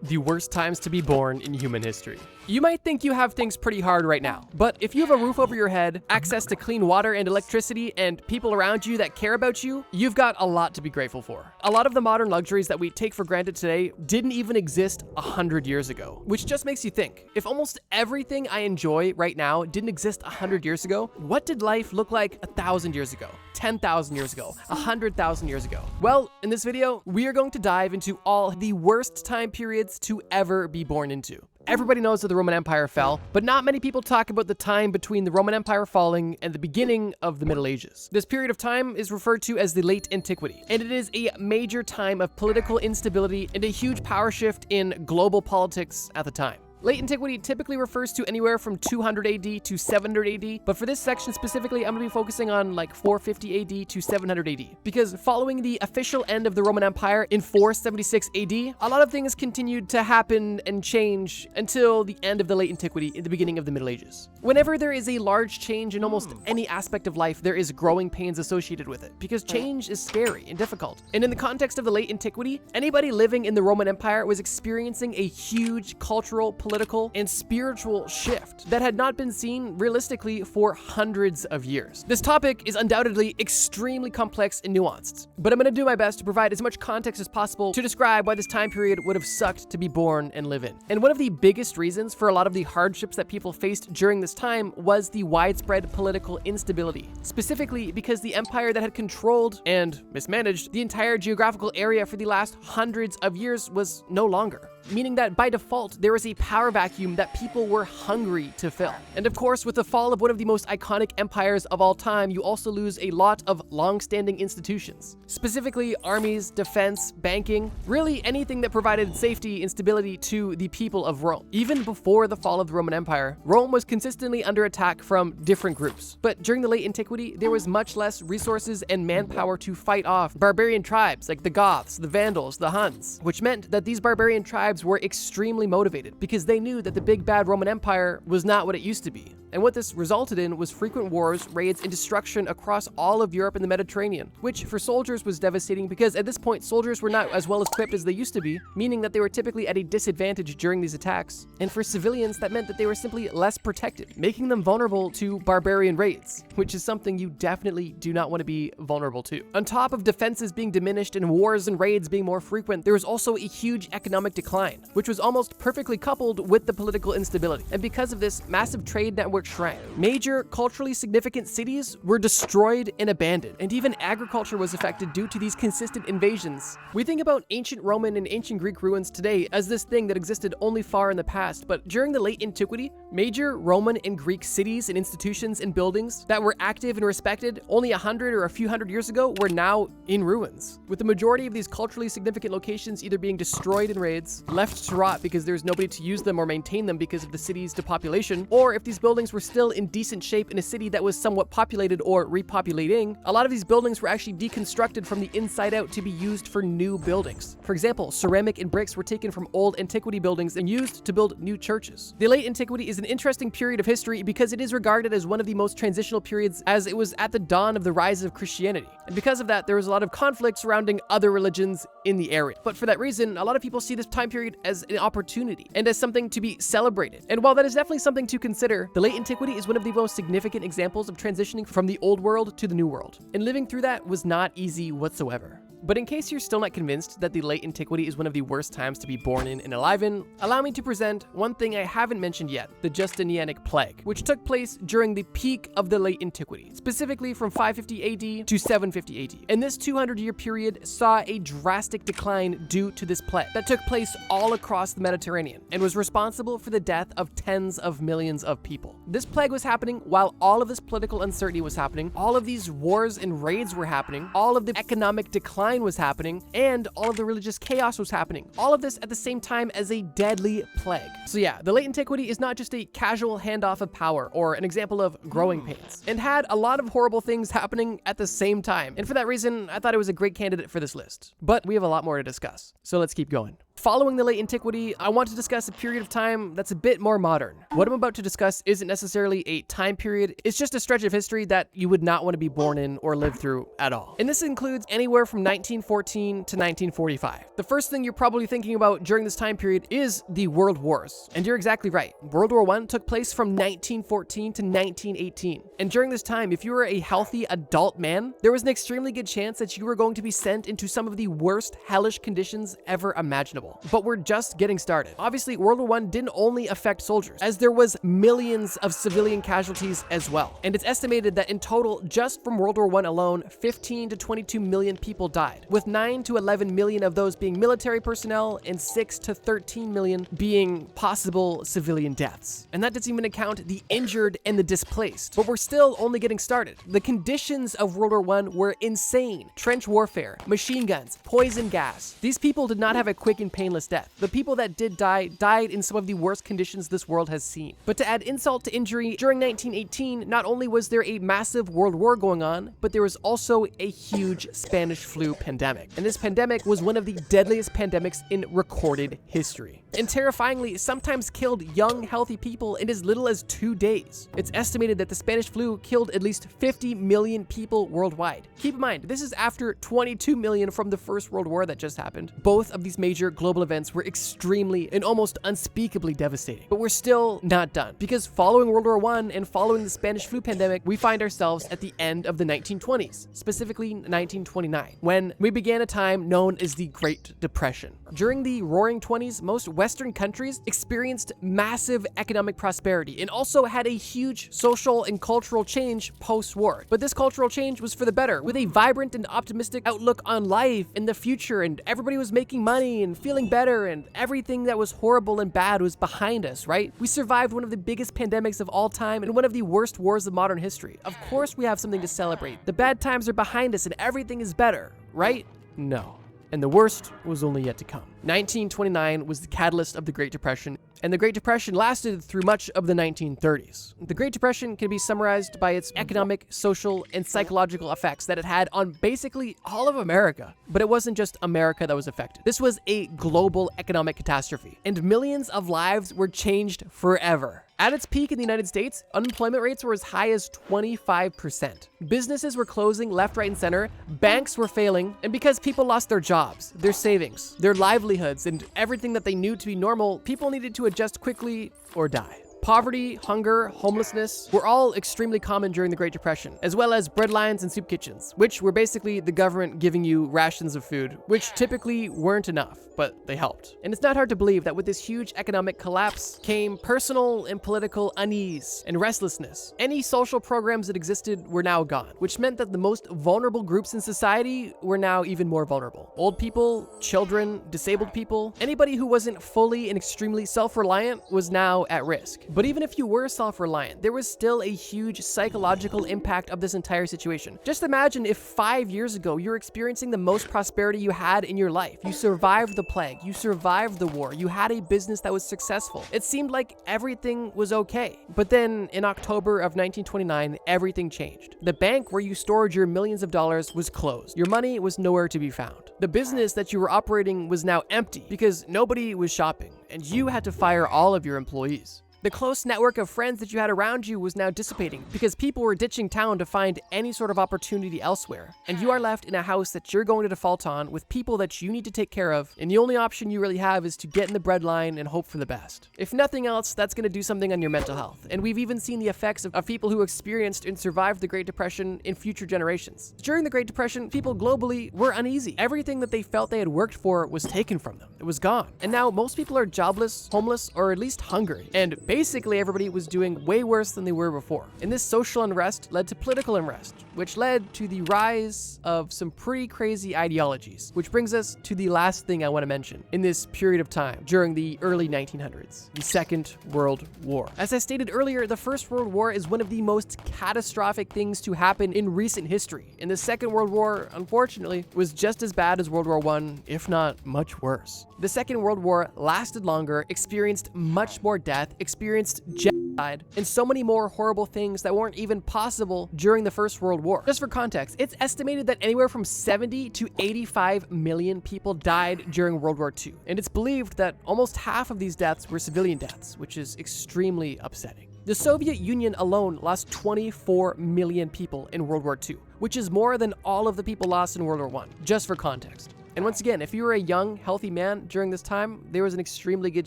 The worst times to be born in human history. You might think you have things pretty hard right now, but if you have a roof over your head, access to clean water and electricity, and people around you that care about you, you've got a lot to be grateful for. A lot of the modern luxuries that we take for granted today didn't even exist 100 years ago, which just makes you think, if almost everything I enjoy right now didn't exist 100 years ago, what did life look like 1,000 years ago, 10,000 years ago, 100,000 years ago? Well, in this video, we are going to dive into all the worst time periods to ever be born into. Everybody knows that the Roman Empire fell, but not many people talk about the time between the Roman Empire falling and the beginning of the Middle Ages. This period of time is referred to as the Late Antiquity, and it is a major time of political instability and a huge power shift in global politics at the time. Late Antiquity typically refers to anywhere from 200 AD to 700 AD, but for this section specifically, I'm going to be focusing on like 450 AD to 700 AD, because following the official end of the Roman Empire in 476 AD, a lot of things continued to happen and change until the end of the Late Antiquity in the beginning of the Middle Ages. Whenever there is a large change in almost any aspect of life, there is growing pains associated with it, because change is scary and difficult. And in the context of the Late Antiquity, anybody living in the Roman Empire was experiencing a huge cultural, political, and spiritual shift that had not been seen realistically for hundreds of years. This topic is undoubtedly extremely complex and nuanced, but I'm going to do my best to provide as much context as possible to describe why this time period would have sucked to be born and live in. And one of the biggest reasons for a lot of the hardships that people faced during this time was the widespread political instability, specifically because the empire that had controlled and mismanaged the entire geographical area for the last hundreds of years was no longer, meaning that by default, there was a power vacuum that people were hungry to fill. And of course, with the fall of one of the most iconic empires of all time, you also lose a lot of long-standing institutions, specifically armies, defense, banking, really anything that provided safety and stability to the people of Rome. Even before the fall of the Roman Empire, Rome was consistently under attack from different groups. But during the Late Antiquity, there was much less resources and manpower to fight off barbarian tribes like the Goths, the Vandals, the Huns, which meant that these barbarian tribes were extremely motivated because they knew that the big bad Roman Empire was not what it used to be. And what this resulted in was frequent wars, raids, and destruction across all of Europe and the Mediterranean, which for soldiers was devastating because at this point, soldiers were not as well equipped as they used to be, meaning that they were typically at a disadvantage during these attacks. And for civilians, that meant that they were simply less protected, making them vulnerable to barbarian raids, which is something you definitely do not want to be vulnerable to. On top of defenses being diminished and wars and raids being more frequent, there was also a huge economic decline, which was almost perfectly coupled with the political instability. And because of this, massive trade networks shrank. Major culturally significant cities were destroyed and abandoned, and even agriculture was affected due to these consistent invasions. We think about ancient Roman and ancient Greek ruins today as this thing that existed only far in the past, but during the Late Antiquity, major Roman and Greek cities and institutions and buildings that were active and respected only 100 or a few hundred years ago were now in ruins, with the majority of these culturally significant locations either being destroyed in raids, left to rot because there's nobody to use them or maintain them because of the city's depopulation, or if these buildings were still in decent shape in a city that was somewhat populated or repopulating, a lot of these buildings were actually deconstructed from the inside out to be used for new buildings. For example, ceramic and bricks were taken from old antiquity buildings and used to build new churches. The Late Antiquity is an interesting period of history because it is regarded as one of the most transitional periods, as it was at the dawn of the rise of Christianity. And because of that, there was a lot of conflict surrounding other religions in the area. But for that reason, a lot of people see this time period as an opportunity and as something to be celebrated. And while that is definitely something to consider, the Late Antiquity is one of the most significant examples of transitioning from the old world to the new world. And living through that was not easy whatsoever. But in case you're still not convinced that the Late Antiquity is one of the worst times to be born in and alive in, allow me to present one thing I haven't mentioned yet, the Justinianic Plague, which took place during the peak of the Late Antiquity, specifically from 550 AD to 750 AD. And this 200-year period saw a drastic decline due to this plague that took place all across the Mediterranean and was responsible for the death of tens of millions of people. This plague was happening while all of this political uncertainty was happening, all of these wars and raids were happening, all of the economic decline was happening, and all of the religious chaos was happening. All of this at the same time as a deadly plague. So yeah, the Late Antiquity is not just a casual handoff of power or an example of growing pains, and had a lot of horrible things happening at the same time. And for that reason, I thought it was a great candidate for this list. But we have a lot more to discuss, so let's keep going. Following the late antiquity, I want to discuss a period of time that's a bit more modern. What I'm about to discuss isn't necessarily a time period, it's just a stretch of history that you would not want to be born in or live through at all. And this includes anywhere from 1914 to 1945. The first thing you're probably thinking about during this time period is the World Wars. And you're exactly right. World War I took place from 1914 to 1918. And during this time, if you were a healthy adult man, there was an extremely good chance that you were going to be sent into some of the worst hellish conditions ever imaginable. But we're just getting started. Obviously, World War I didn't only affect soldiers, as there was millions of civilian casualties as well. And it's estimated that in total, just from World War I alone, 15 to 22 million people died, with 9 to 11 million of those being military personnel and 6 to 13 million being possible civilian deaths. And that doesn't even account the injured and the displaced. But we're still only getting started. The conditions of World War I were insane. Trench warfare, machine guns, poison gas. These people did not have a quick and painless death. The people that did die died in some of the worst conditions this world has seen. But to add insult to injury, during 1918, not only was there a massive world war going on, but there was also a huge Spanish flu pandemic. And this pandemic was one of the deadliest pandemics in recorded history. And terrifyingly, sometimes killed young, healthy people in as little as 2 days. It's estimated that the Spanish flu killed at least 50 million people worldwide. Keep in mind, this is after 22 million from the First World War that just happened. Both of these major global events were extremely and almost unspeakably devastating. But we're still not done, because following World War I and following the Spanish flu pandemic, we find ourselves at the end of the 1920s, specifically 1929, when we began a time known as the Great Depression. During the Roaring 20s, most Western countries experienced massive economic prosperity and also had a huge social and cultural change post-war. But this cultural change was for the better, with a vibrant and optimistic outlook on life and the future, and everybody was making money and feeling better, and everything that was horrible and bad was behind us, right? We survived one of the biggest pandemics of all time and one of the worst wars of modern history. Of course we have something to celebrate. The bad times are behind us and everything is better, right? No. And the worst was only yet to come. 1929 was the catalyst of the Great Depression, and the Great Depression lasted through much of the 1930s. The Great Depression can be summarized by its economic, social, and psychological effects that it had on basically all of America. But it wasn't just America that was affected. This was a global economic catastrophe, and millions of lives were changed forever. At its peak in the United States, unemployment rates were as high as 25%. Businesses were closing left, right, and center, banks were failing, and because people lost their jobs, their savings, their livelihoods, and everything that they knew to be normal, people needed to adjust quickly or die. Poverty, hunger, homelessness were all extremely common during the Great Depression, as well as breadlines and soup kitchens, which were basically the government giving you rations of food, which typically weren't enough, but they helped. And it's not hard to believe that with this huge economic collapse came personal and political unease and restlessness. Any social programs that existed were now gone, which meant that the most vulnerable groups in society were now even more vulnerable. Old people, children, disabled people, anybody who wasn't fully and extremely self-reliant was now at risk. But even if you were self-reliant, there was still a huge psychological impact of this entire situation. Just imagine if 5 years ago you were experiencing the most prosperity you had in your life. You survived the plague, you survived the war, you had a business that was successful. It seemed like everything was okay. But then in October of 1929, everything changed. The bank where you stored your millions of dollars was closed. Your money was nowhere to be found. The business that you were operating was now empty because nobody was shopping, and you had to fire all of your employees. The close network of friends that you had around you was now dissipating because people were ditching town to find any sort of opportunity elsewhere. And you are left in a house that you're going to default on with people that you need to take care of, and the only option you really have is to get in the breadline and hope for the best. If nothing else, that's going to do something on your mental health. And we've even seen the effects of people who experienced and survived the Great Depression in future generations. During the Great Depression, people globally were uneasy. Everything that they felt they had worked for was taken from them. It was gone. And now most people are jobless, homeless, or at least hungry. And basically everybody was doing way worse than they were before. And this social unrest led to political unrest, which led to the rise of some pretty crazy ideologies, which brings us to the last thing I want to mention in this period of time during the early 1900s, the Second World War. As I stated earlier, the First World War is one of the most catastrophic things to happen in recent history, and the Second World War, unfortunately, was just as bad as World War I, if not much worse. The Second World War lasted longer, experienced much more death, experienced experienced genocide and so many more horrible things that weren't even possible during the First World War. Just for context, it's estimated that anywhere from 70 to 85 million people died during World War II, and it's believed that almost half of these deaths were civilian deaths, which is extremely upsetting. The Soviet Union alone lost 24 million people in World War II, which is more than all of the people lost in World War I, just for context. And once again, if you were a young, healthy man during this time, there was an extremely good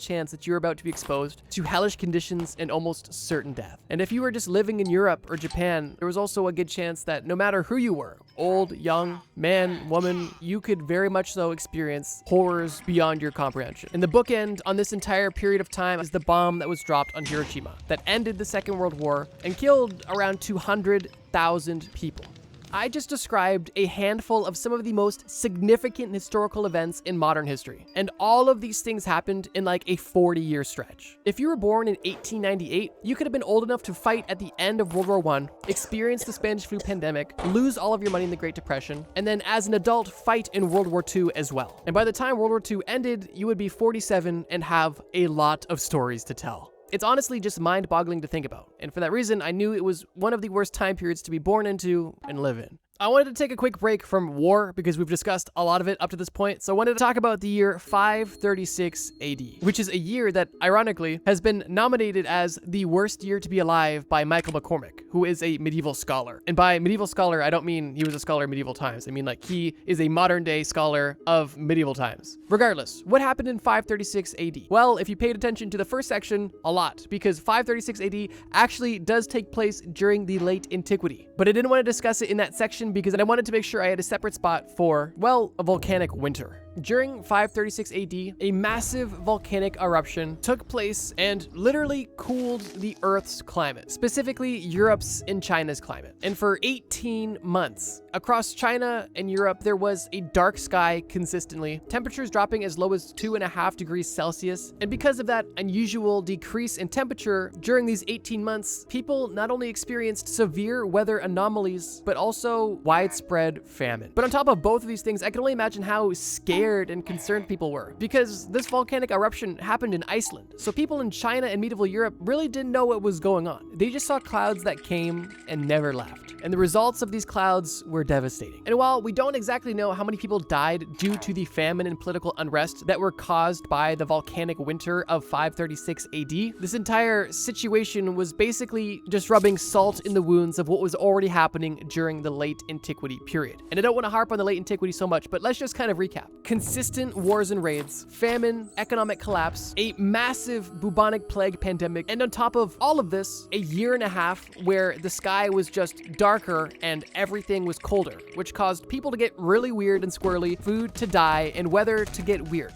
chance that you were about to be exposed to hellish conditions and almost certain death. And if you were just living in Europe or Japan, there was also a good chance that no matter who you were, old, young, man, woman, you could very much so experience horrors beyond your comprehension. And the bookend on this entire period of time is the bomb that was dropped on Hiroshima that ended the Second World War and killed around 200,000 people. I just described a handful of some of the most significant historical events in modern history, and all of these things happened in like a 40-year stretch. If you were born in 1898, you could have been old enough to fight at the end of World War I, experience the Spanish flu pandemic, lose all of your money in the Great Depression, and then as an adult fight in World War II as well. And by the time World War II ended, you would be 47 and have a lot of stories to tell. It's honestly just mind-boggling to think about, and for that reason, I knew it was one of the worst time periods to be born into and live in. I wanted to take a quick break from war because we've discussed a lot of it up to this point, so I wanted to talk about the year 536 AD, which is a year that, ironically, has been nominated as the worst year to be alive by Michael McCormick, who is a medieval scholar. And by medieval scholar, I don't mean he was a scholar in medieval times. I mean like he is a modern-day scholar of medieval times. Regardless, what happened in 536 AD? Well, if you paid attention to the first section, a lot, because 536 AD actually does take place during the late antiquity. But I didn't want to discuss it in that section because I wanted to make sure I had a separate spot for, well, a volcanic winter. During 536 AD, a massive volcanic eruption took place and literally cooled the Earth's climate, specifically Europe's and China's climate. And for 18 months, across China and Europe, there was a dark sky consistently, temperatures dropping as low as 2.5 degrees Celsius. And because of that unusual decrease in temperature during these 18 months, people not only experienced severe weather anomalies, but also widespread famine. But on top of both of these things, I can only imagine how scared and concerned people were, because this volcanic eruption happened in Iceland. So people in China and medieval Europe really didn't know what was going on. They just saw clouds that came and never left. And the results of these clouds were devastating. And while we don't exactly know how many people died due to the famine and political unrest that were caused by the volcanic winter of 536 AD, this entire situation was basically just rubbing salt in the wounds of what was already happening during the late antiquity period. And I don't want to harp on the late antiquity so much, but let's just kind of recap. Consistent wars and raids, famine, economic collapse, a massive bubonic plague pandemic, and on top of all of this, a year and a half where the sky was just darker and everything was colder, which caused people to get really weird and squirrely, food to die, and weather to get weird.